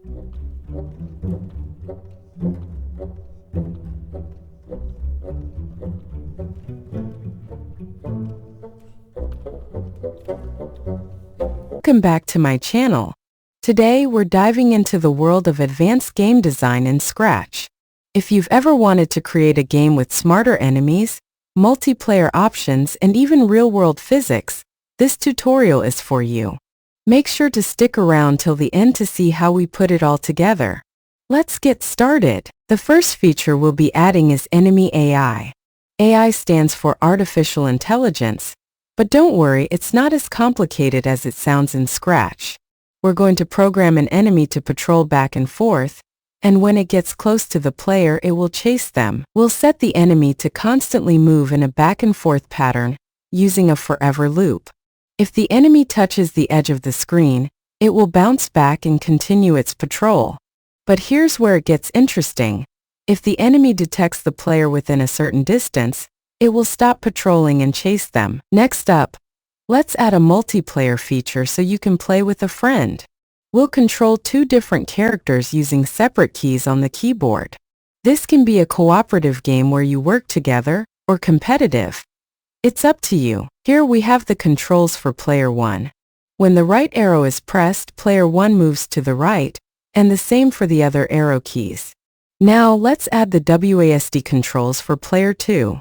Welcome back to my channel. Today we're diving into the world of advanced game design in Scratch. If you've ever wanted to create a game with smarter enemies, multiplayer options, and even real-world physics, this tutorial is for you. Make sure to stick around till the end to see how we put it all together. Let's get started. The first feature we'll be adding is Enemy AI. AI stands for Artificial Intelligence. But don't worry, it's not as complicated as it sounds in Scratch. We're going to program an enemy to patrol back and forth, and when it gets close to the player, it will chase them. We'll set the enemy to constantly move in a back and forth pattern using a forever loop. If the enemy touches the edge of the screen, it will bounce back and continue its patrol. But here's where it gets interesting. If the enemy detects the player within a certain distance, it will stop patrolling and chase them. Next up, let's add a multiplayer feature so you can play with a friend. We'll control two different characters using separate keys on the keyboard. This can be a cooperative game where you work together, or competitive. It's up to you. Here we have the controls for player 1. When the right arrow is pressed, player 1 moves to the right, and the same for the other arrow keys. Now let's add the WASD controls for player 2.